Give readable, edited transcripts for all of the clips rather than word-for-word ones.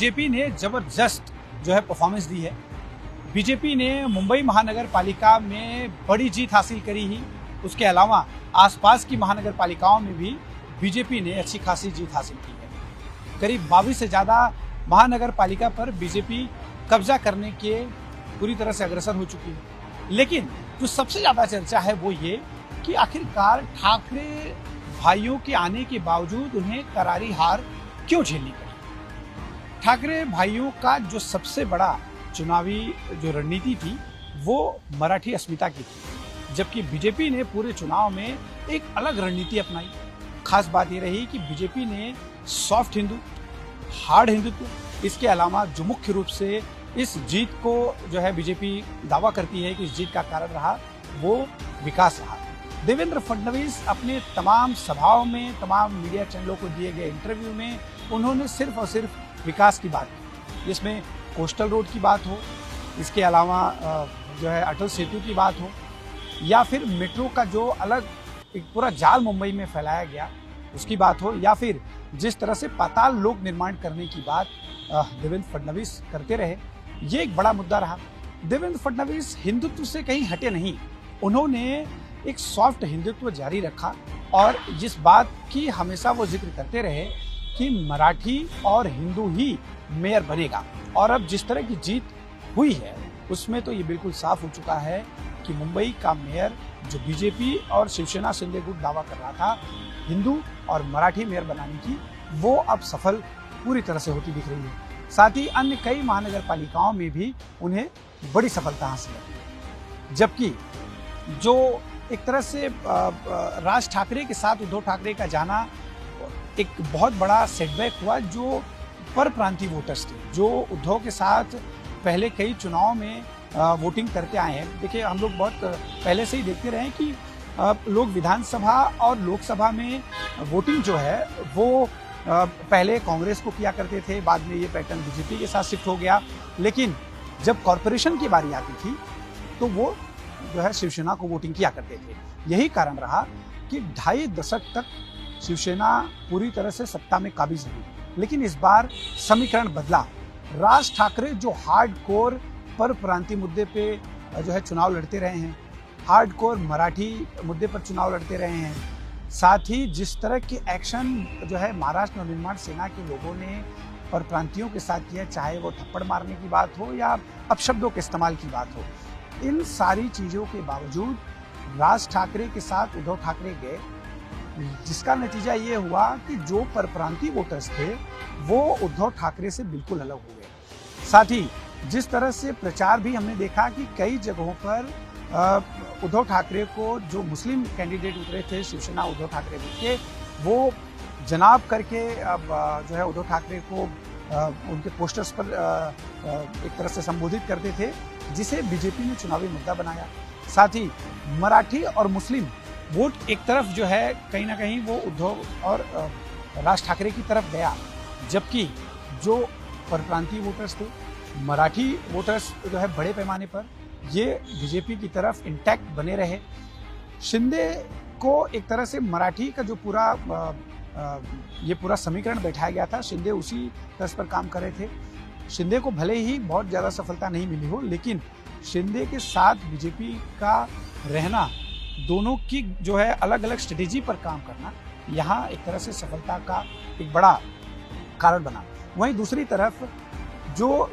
BJP ने जबरदस्त जो है परफॉर्मेंस दी है। बीजेपी ने मुंबई महानगर पालिका में बड़ी जीत हासिल करी ही, उसके अलावा आसपास की महानगर पालिकाओं में भी बीजेपी ने अच्छी खासी जीत हासिल की है। करीब 22 से ज़्यादा महानगर पालिका पर बीजेपी कब्जा करने के पूरी तरह से अग्रसर हो चुकी है। लेकिन जो सबसे ज़्यादा चर्चा है वो ये कि आखिरकार ठाकरे भाइयों के आने के बावजूद उन्हें करारी हार क्यों झेलनी पड़ी। ठाकरे भाइयों का जो सबसे बड़ा चुनावी जो रणनीति थी वो मराठी अस्मिता की थी, जबकि बीजेपी ने पूरे चुनाव में एक अलग रणनीति अपनाई। खास बात ये रही कि बीजेपी ने सॉफ्ट हिंदू, हार्ड हिंदुत्व, इसके अलावा जो मुख्य रूप से इस जीत को जो है बीजेपी दावा करती है कि इस जीत का कारण रहा वो विकास रहा। देवेंद्र फडणवीस अपने तमाम सभाओं में, तमाम मीडिया चैनलों को दिए गए इंटरव्यू में उन्होंने सिर्फ और सिर्फ विकास की बात की, जिसमें कोस्टल रोड की बात हो, इसके अलावा जो है अटल सेतु की बात हो, या फिर मेट्रो का जो अलग एक पूरा जाल मुंबई में फैलाया गया उसकी बात हो, या फिर जिस तरह से पाताल लोक निर्माण करने की बात देवेंद्र फडणवीस करते रहे, ये एक बड़ा मुद्दा रहा। देवेंद्र फडणवीस हिंदुत्व से कहीं हटे नहीं, उन्होंने एक सॉफ्ट हिंदुत्व जारी रखा और जिस बात की हमेशा वो जिक्र करते रहे कि मराठी और हिंदू ही मेयर बनेगा। और अब जिस तरह की जीत हुई है उसमें तो ये बिल्कुल साफ हो चुका है कि मुंबई का मेयर जो बीजेपी और शिवसेना शिंदे गुट दावा कर रहा था हिंदू और मराठी मेयर बनाने की, वो अब सफल पूरी तरह से होती दिख रही है। साथ ही अन्य कई महानगर पालिकाओं में भी उन्हें बड़ी सफलता हासिल है। जबकि जो एक तरह से राज ठाकरे के साथ उद्धव ठाकरे का जाना एक बहुत बड़ा सेटबैक हुआ, जो पर प्रांतीय वोटर्स थे, जो उद्धव के साथ पहले कई चुनाव में वोटिंग करके आए हैं। देखिए, हम लोग बहुत पहले से ही देखते रहे कि लोग विधानसभा और लोकसभा में वोटिंग जो है वो पहले कांग्रेस को किया करते थे, बाद में ये पैटर्न बीजेपी के साथ शिफ्ट हो गया। लेकिन जब कॉरपोरेशन की बारी आती थी तो वो जो है शिवसेना को वोटिंग किया करते थे। यही कारण रहा कि 2.5 दशक तक शिवसेना पूरी तरह से सत्ता में काबिज रही। लेकिन इस बार समीकरण बदला। राज ठाकरे जो हार्डकोर पर प्रांतीय मुद्दे पे जो है चुनाव लड़ते रहे हैं, हार्डकोर मराठी मुद्दे पर चुनाव लड़ते रहे हैं, साथ ही जिस तरह के एक्शन जो है महाराष्ट्र नवनिर्माण सेना के लोगों ने पर प्रांतियों के साथ किया, चाहे वो थप्पड़ मारने की बात हो या अपशब्दों के इस्तेमाल की बात हो, इन सारी चीज़ों के बावजूद राज ठाकरे के साथ उद्धव ठाकरे गए, जिसका नतीजा ये हुआ कि जो परप्रांतीय वोटर्स थे वो उद्धव ठाकरे से बिल्कुल अलग हो गए। साथ ही जिस तरह से प्रचार भी हमने देखा कि कई जगहों पर उद्धव ठाकरे को जो मुस्लिम कैंडिडेट उतरे थे शिवसेना उद्धव ठाकरे के, वो जनाब करके अब जो है उद्धव ठाकरे को उनके पोस्टर्स पर एक तरह से संबोधित करते थे, जिसे बीजेपी ने चुनावी मुद्दा बनाया। साथ ही मराठी और मुस्लिम वोट एक तरफ जो है कहीं ना कहीं वो उद्धव और राज ठाकरे की तरफ गया, जबकि जो परप्रांतीय वोटर्स थे, मराठी वोटर्स जो है बड़े पैमाने पर ये बीजेपी की तरफ इंटैक्ट बने रहे। शिंदे को एक तरह से मराठी का जो ये पूरा समीकरण बैठाया गया था, शिंदे उसी तर्ज पर काम कर रहे थे। शिंदे को भले ही बहुत ज़्यादा सफलता नहीं मिली हो, लेकिन शिंदे के साथ बीजेपी का रहना, दोनों की जो है अलग अलग स्ट्रेटेजी पर काम करना, यहाँ एक तरह से सफलता का एक बड़ा कारण बना। वहीं दूसरी तरफ जो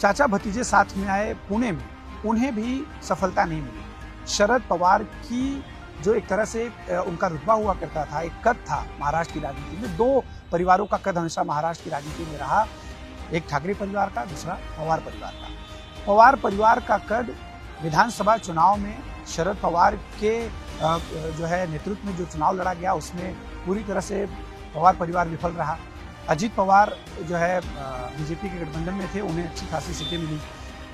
चाचा भतीजे साथ में आए पुणे में, उन्हें भी सफलता नहीं मिली। शरद पवार की जो एक तरह से उनका रुतबा हुआ करता था, एक कद था महाराष्ट्र की राजनीति में, 2 परिवारों का कद हमेशा महाराष्ट्र की राजनीति में रहा, एक ठाकरे परिवार का, दूसरा पवार परिवार का। पवार परिवार का कद विधानसभा चुनाव में शरद पवार के जो है नेतृत्व में जो चुनाव लड़ा गया उसमें पूरी तरह से पवार परिवार विफल रहा। अजित पवार जो है बीजेपी के गठबंधन में थे, उन्हें अच्छी खासी सीटें मिली।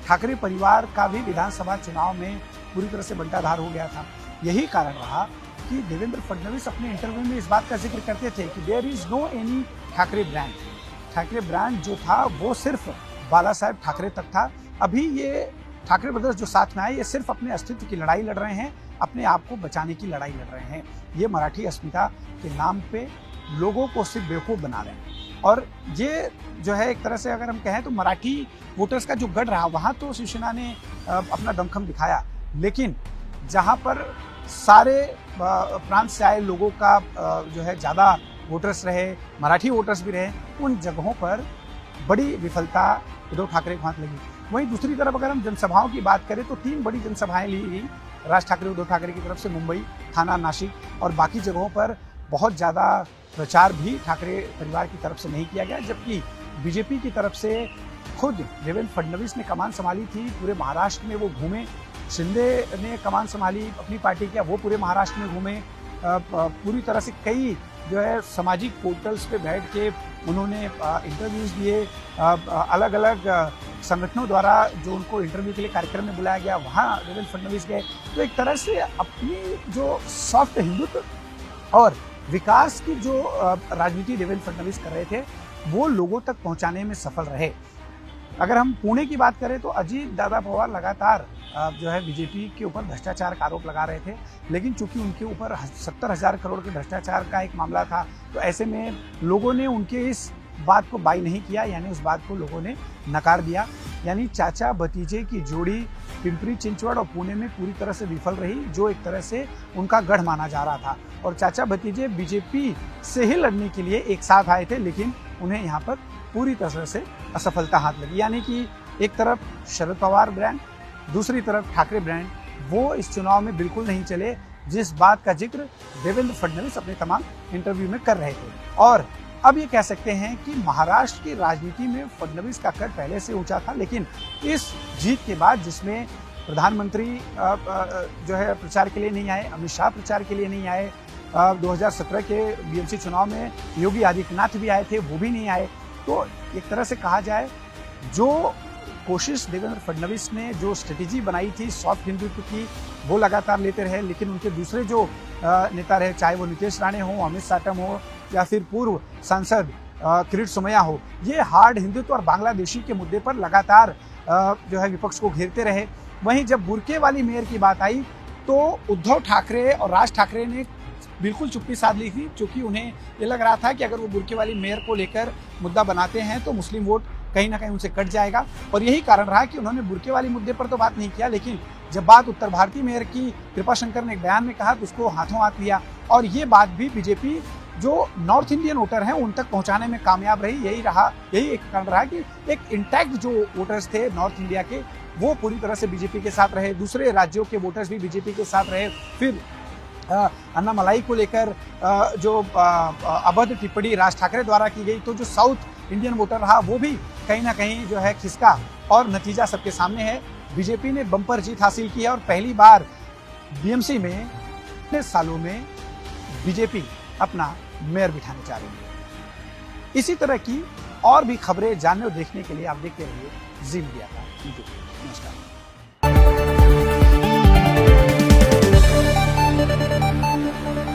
ठाकरे परिवार का भी विधानसभा चुनाव में पूरी तरह से बंटाधार हो गया था। यही कारण रहा कि देवेंद्र फडणवीस अपने इंटरव्यू में इस बात का जिक्र करते थे कि there is no any Thackeray brand. Thackeray brand जो था वो सिर्फ बाला साहेब ठाकरे तक था। अभी ये ठाकरे ब्रदर्स जो साथ में आए, ये सिर्फ अपने अस्तित्व की लड़ाई लड़ रहे हैं, अपने आप को बचाने की लड़ाई लड़ रहे हैं। ये मराठी अस्मिता के नाम पे लोगों को सिर्फ बेवकूफ़ बना रहे हैं। और ये जो है एक तरह से अगर हम कहें तो मराठी वोटर्स का जो गढ़ रहा वहाँ तो शिवसेना ने अपना दमखम दिखाया, लेकिन जहाँ पर सारे प्रांत से आए लोगों का जो है ज़्यादा वोटर्स रहे, मराठी वोटर्स भी रहे, उन जगहों पर बड़ी विफलता उद्धव ठाकरे को हाथ लगी। वहीं दूसरी तरफ अगर हम जनसभाओं की बात करें तो 3 बड़ी जनसभाएं ली गई राज ठाकरे उद्धव ठाकरे की तरफ से मुंबई, थाना, नासिक और बाकी जगहों पर बहुत ज़्यादा प्रचार भी ठाकरे परिवार की तरफ से नहीं किया गया, जबकि बीजेपी की तरफ से खुद देवेंद्र फडणवीस ने कमान संभाली थी, पूरे महाराष्ट्र में वो घूमे, शिंदे ने कमान संभाली अपनी पार्टी की, वो पूरे महाराष्ट्र में घूमे, पूरी तरह से कई जो है सामाजिक पोर्टल्स पे बैठ के उन्होंने इंटरव्यूज़ दिए, अलग अलग संगठनों द्वारा जो उनको इंटरव्यू के लिए कार्यक्रम में बुलाया गया वहाँ देवेंद्र फडणवीस गए। तो एक तरह से अपनी जो सॉफ्ट हिंदुत्व और विकास की जो राजनीति देवेंद्र फडणवीस कर रहे थे वो लोगों तक पहुंचाने में सफल रहे। अगर हम पुणे की बात करें तो अजीत दादा पवार लगातार जो है बीजेपी के ऊपर भ्रष्टाचार का आरोप लगा रहे थे, लेकिन चूंकि उनके ऊपर 70,000 करोड़ के भ्रष्टाचार का एक मामला था तो ऐसे में लोगों ने उनके इस बात को बाई नहीं किया, यानी उस बात को लोगों ने नकार दिया। यानी चाचा भतीजे की जोड़ी पिंपरी चिंचवड़ और पुणे में पूरी तरह से विफल रही, जो एक तरह से उनका गढ़ माना जा रहा था, और चाचा भतीजे बीजेपी से ही लड़ने के लिए एक साथ आए थे, लेकिन उन्हें यहाँ पर पूरी तरह से असफलता हाथ लगी। यानी कि एक तरफ शरद पवार ब्रांड, दूसरी तरफ ठाकरे ब्रांड, वो इस चुनाव में बिल्कुल नहीं चले, जिस बात का जिक्र देवेंद्र फडणवीस अपने तमाम इंटरव्यू में कर रहे थे। और अब ये कह सकते हैं कि महाराष्ट्र की राजनीति में फडणवीस का कद पहले से ऊंचा था, लेकिन इस जीत के बाद जिसमें प्रधानमंत्री जो है प्रचार के लिए नहीं आए, अमित शाह प्रचार के लिए नहीं आए, 2017 के बीएमसी चुनाव में योगी आदित्यनाथ भी आए थे, वो भी नहीं आए, तो एक तरह से कहा जाए जो कोशिश देवेंद्र फडणवीस ने जो स्ट्रेटेजी बनाई थी सॉफ्ट हिंदुत्व की वो लगातार लेते रहे, लेकिन उनके दूसरे जो नेता रहे, चाहे वो नितेश राणे हो, अमित साटम हो या फिर पूर्व सांसद किरीट सोमैया हो, ये हार्ड हिंदुत्व और बांग्लादेशी के मुद्दे पर लगातार जो है विपक्ष को घेरते रहे। वहीं जब बुर्के वाली मेयर की बात आई तो उद्धव ठाकरे और राज ठाकरे ने बिल्कुल चुप्पी साध ली थी, क्योंकि उन्हें ये लग रहा था कि अगर वो बुर्के वाली मेयर को लेकर मुद्दा बनाते हैं तो मुस्लिम वोट कहीं ना कहीं उनसे कट जाएगा, और यही कारण रहा कि उन्होंने बुर्के वाली मुद्दे पर तो बात नहीं किया, लेकिन जब बात उत्तर भारतीय मेयर की कृपा शंकर ने एक बयान में कहा तो उसको हाथों हाथ लिया, और ये बात भी बीजेपी जो नॉर्थ इंडियन वोटर हैं उन तक पहुंचाने में कामयाब रही। यही एक कारण रहा कि एक इंटैक्ट जो वोटर्स थे नॉर्थ इंडिया के वो पूरी तरह से बीजेपी के साथ रहे, दूसरे राज्यों के वोटर्स भी बीजेपी के साथ रहे। फिर अन्नामलाई को लेकर जो अभद्र टिप्पणी राज ठाकरे द्वारा की गई तो जो साउथ इंडियन वोटर रहा वो भी कहीं ना कहीं जो है खिसका, और नतीजा सबके सामने है। बीजेपी ने बम्पर जीत हासिल की है और पहली बार बीएमसी में इतने सालों में बीजेपी अपना मेयर बिठाने जा रही है। इसी तरह की और भी खबरें जानने और देखने के लिए आप देखते रहिए जी मीडिया का यूट्यूब। नमस्कार।